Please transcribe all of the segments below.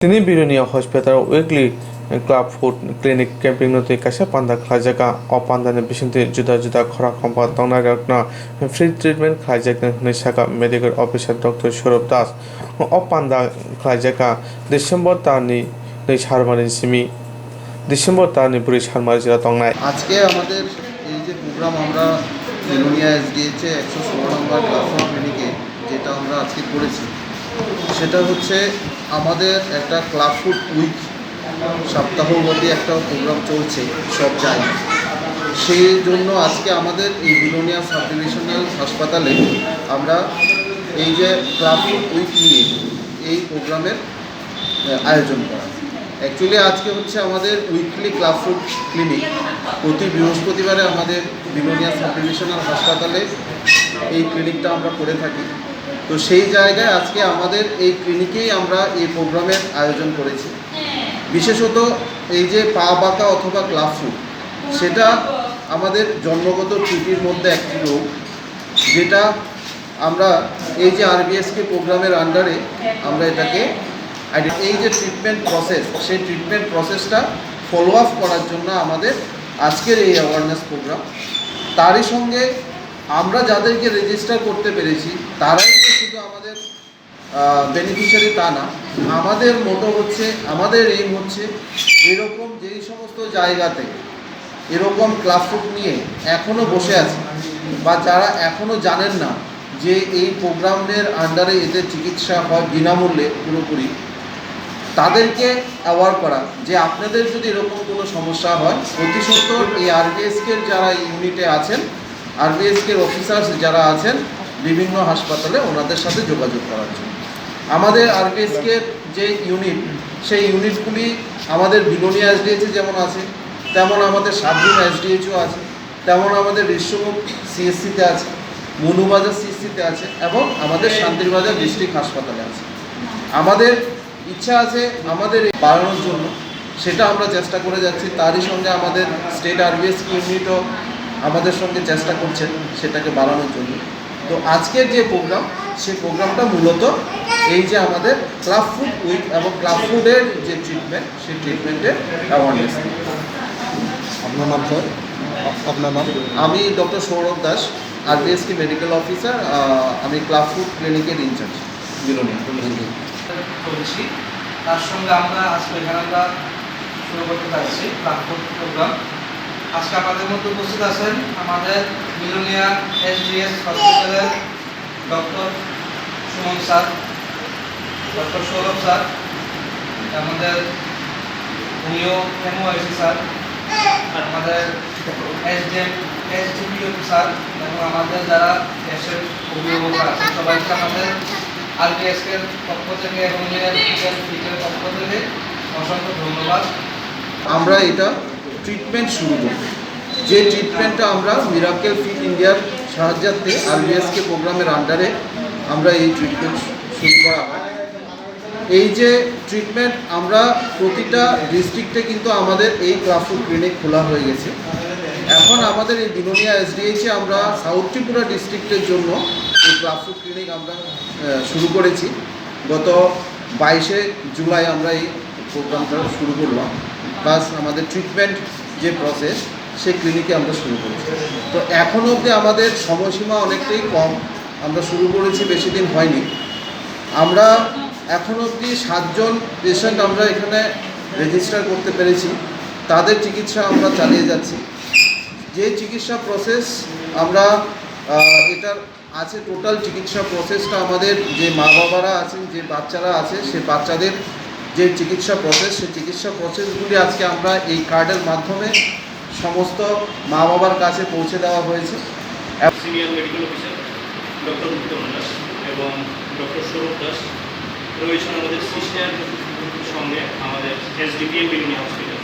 Tini Birunia Hospital weekly club food clinic camping no te kasha panda khajaga o panda ne bisinte juda juda khora kompa tongna rakna free treatment khajak ne saka medical officer Dr. Saurabh Das o panda khajaga December tani nei sarmani simi December tani puri sarmari jila tongnai আজকে আমাদের এই যে programme আমরা Belonia SDH 116 নম্বর classroom ক্লিনিকে যেটা আমরা আজকে করেছি সেটা হচ্ছে আমাদের একটা ক্লাব ফুড উইক সপ্তাহব্যাপী একটা প্রোগ্রাম চলছে সব জায়গায়। সেই জন্য আজকে আমাদের এই বিলোনিয়া সাব ডিভিশনাল হাসপাতালে আমরা এই যে ক্লাব ফুড উইক নিয়ে এই প্রোগ্রামের আয়োজন করা। অ্যাকচুয়ালি আজকে হচ্ছে আমাদের উইকলি ক্লাব ফুড ক্লিনিক প্রতি বৃহস্পতিবারে আমাদের বিলোনিয়া সাব ডিভিশনাল হাসপাতালে এই ক্লিনিকটা আমরা করে থাকি। তো সেই জায়গায় আজকে আমাদের এই ক্লিনিকেই আমরা এই প্রোগ্রামের আয়োজন করেছি। বিশেষত এই যে পা বাঁকা অথবা ক্লাব ফুড সেটা আমাদের জন্মগত ত্রুটির মধ্যে একটি রোগ, যেটা আমরা এই যে আরবিএসকে প্রোগ্রামের আন্ডারে আমরা এটাকে এই যে ট্রিটমেন্ট প্রসেস সেই ট্রিটমেন্ট প্রসেসটা ফলো আপ করার জন্য আমাদের আজকের এই অ্যাওয়ারনেস প্রোগ্রাম। তারই সঙ্গে আমরা যাদেরকে রেজিস্টার করতে পেরেছি তারাই যে শুধু আমাদের বেনিফিশিয়ারি তা না, আমাদের মোটো হচ্ছে, আমাদের এইম হচ্ছে এরকম যেই সমস্ত জায়গাতে এরকম ক্লাব ফুড নিয়ে এখনও বসে আছে বা যারা এখনও জানেন না যে এই প্রোগ্রামের আন্ডারে এদের চিকিৎসা হয় বিনামূল্যে পুরোপুরি, তাদেরকে অ্যাওয়ার করা যে আপনাদের যদি এরকম কোনো সমস্যা হয় অতি সত্বর এই আরবিএসকের যারা ইউনিটে আছেন, আরবিএসকের অফিসার্স যারা আছেন বিভিন্ন হাসপাতালে ওনাদের সাথে যোগাযোগ করার জন্য। আমাদের আরবিএসকের যে ইউনিট সেই ইউনিটগুলি আমাদের বিলোনিয়া এসডিএইচে যেমন আছে তেমন আমাদের সাবরুম এসডিএইচও আছে, তেমন আমাদের ঋষ্যমুখ সিএসসিতে আছে, মনুবাজার সিএসসিতে আছে এবং আমাদের শান্তিরবাজার ডিস্ট্রিক্ট হাসপাতালে আছে। আমাদের ইচ্ছা আছে আমাদের বাড়ানোর জন্য, সেটা আমরা চেষ্টা করে যাচ্ছি। তারই সঙ্গে আমাদের স্টেট আরবিএস ইউনিটও আমাদের সঙ্গে চেষ্টা করছেন সেটাকে বাড়ানোর জন্য। তো আজকের যে প্রোগ্রাম সেই প্রোগ্রামটা মূলত এই যে আমাদের ক্লাব ফুড উইক এবং ক্লাব ফুডের যে ট্রিটমেন্ট সেই ট্রিটমেন্টের অ্যাওয়ারনেস। আপনার নাম স্যার? আপনার নাম? আমি doctor Sourav Das, RBSK medical officer. আমি ক্লাব ফুড ক্লিনিকের ইনচার্জ বিলোনিয়া করছি। তার সঙ্গে আমরা আজকে এখানে আমরা শুরু করতে যাচ্ছি ক্লাব ফুড প্রোগ্রাম। আজকে আমাদের মধ্যে উপস্থিত আছেন আমাদের বিলোনিয়া এসডিএস হসপিটালের doctor Suman sir, doctor Sourav sir, আমাদের হোমিও এমওআইসি স্যার, আমাদের এসডিপিও স্যার এবং আমাদের যারা দেশের অভিভাবক আছে সবাইকে আমাদের আরবিএসকের পক্ষ থেকে এবং ফিটের পক্ষ থেকে অসংখ্য ধন্যবাদ। আমরা এটা ট্রিটমেন্ট শুরু করব, যে ট্রিটমেন্টটা আমরা মিরাকেল ফিট ইন্ডিয়ার সাহায্যার্থে আরবিএসকে প্রোগ্রামের আন্ডারে আমরা এই ট্রিটমেন্ট শুরু করা হয়। এই যে ট্রিটমেন্ট আমরা প্রতিটা ডিস্ট্রিক্টে কিন্তু আমাদের এই ক্লাব ফুড ক্লিনিক খোলা হয়ে গেছে। এখন আমাদের এই বিলোনিয়া এসডিএইচে আমরা সাউথ ত্রিপুরা ডিস্ট্রিক্টের জন্য এই ক্লাব ফুড ক্লিনিক আমরা শুরু করেছি। গত 22শে জুলাই আমরা এই প্রোগ্রামটা শুরু করলাম, প্লাস আমাদের ট্রিটমেন্ট যে প্রসেস সেই ক্লিনিকে আমরা শুরু করেছি। তো এখন অবধি আমাদের সময়সীমা অনেকটাই কম, আমরা শুরু করেছি বেশি দিন হয়নি। আমরা এখন অবধি 7 জন পেশেন্ট আমরা এখানে রেজিস্টার করতে পেরেছি, তাদের চিকিৎসা আমরা চালিয়ে যাচ্ছি। যে চিকিৎসা প্রসেস আমরা এটার আছে টোটাল চিকিৎসা প্রসেসটা আমাদের যে মা বাবারা আছেন, যে বাচ্চারা আছে, সে বাচ্চাদের যে চিকিৎসা প্রসেস সেই চিকিৎসা প্রসেসগুলি আজকে আমরা এই কার্ডের মাধ্যমে সমস্ত মা বাবার কাছে পৌঁছে দেওয়া হয়েছে। সিনিয়র মেডিকেল অফিসার ডক্টর উত্তম দাস এবং ডক্টর সৌরভ দাস রয়েছেন আমাদের সিস্টার সঙ্গে আমাদের এসডিপিএম বিলোনিয়া হসপিটাল।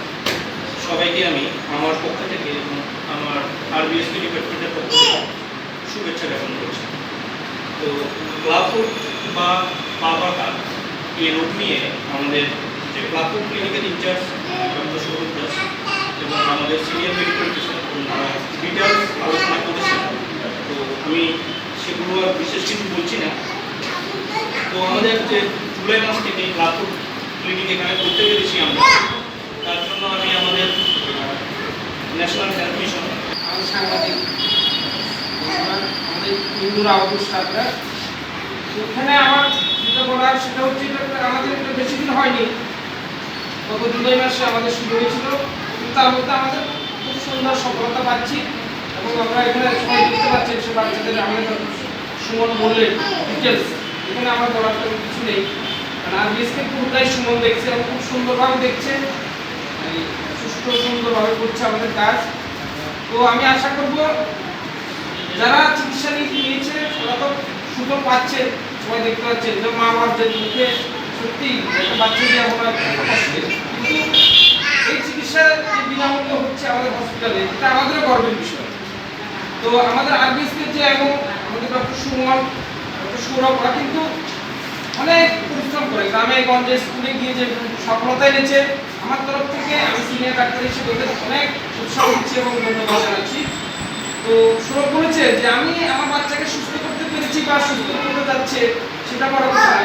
সবাইকে আমি আমার পক্ষ থেকে এবং আমার আরবিএসপি ডিপার্টমেন্টের পক্ষ থেকে শুভেচ্ছা জ্ঞাপন করছি। তো ক্লাব ফুড বা পা বাঁকা এই রোগ নিয়ে আমাদের যে ক্লাব ফুড ক্লিনিকের ইনচার্জ ডক্টর সৌরভ দাস এবং আমাদের সিনিয়র মেডিকেল অফিসার ডিটেলস আলোচনা করেছেন। তো আমি সেগুলো আর বিশেষ কিছু বলছি না। তো আমাদের যে জুলাই মাস থেকে ক্লাব ফুড ক্লিনিক এখানে করতে পেরেছি আমরা। তার জন্য আমি আমাদের ন্যাশনাল হেলথ মিশন, আমাদের সাংবাদিক বন্ধুরা, আমাদের হিন্দুরা আউটডোর স্টাফরা, ওখানে আমার যেটা বলার সেটা হচ্ছে আমাদের এটা বেশি দিন হয়নি, গত জুলাই মাসে আমাদের শুরু হয়েছিল, কিন্তু তার মধ্যে আমাদের খুব সুন্দর সফলতা পাচ্ছি এবং আমরা এখানে সবাই দেখতে পাচ্ছেন সে বাচ্চাদের আমাদের সুমন বললেন ডিটেলস, এখানে আমার বলার তেমন কিছু নেই, কারণ আরবিএসকে পুরোটাই সুমন দেখছে এবং খুব সুন্দরভাবে দেখছে, সুষ্ঠু সুন্দরভাবে করছে আমাদের কাজ। তো আমি আশা করব যারা চিকিৎসা নিয়েছে তারা তো সুযোগ পাচ্ছে, সবাই দেখতে পাচ্ছেন যে মা বাবার যে মুখে সত্যি একটা বাচ্চা দিয়ে আমরা কষ্টে, কিন্তু এই চিকিৎসা যে বিনামূল্য হচ্ছে আমাদের হসপিটালে এটা আমাদেরও গর্বের বিষয়। তো আমাদের আরবিএসকে যে এবং আমাদের ডক্টর সুমন, ডক্টর সৌরভ, ওরা কিন্তু অনেক পরিশ্রম করে গ্রামে গঞ্জে স্কুলে গিয়ে যে সফলতা এনেছে, আমার তরফ থেকে আমি সিনিয়র ডাক্তার হিসেবে ওদের অনেক উৎসাহ দিচ্ছি এবং ধন্যবাদ জানাচ্ছি। তো সৌরভ বলেছে যে আমি আমার বাচ্চাকে সুস্থ করতে পেরেছি বা সুস্থ করতে যাচ্ছে, সেটা বড় কথা নয়।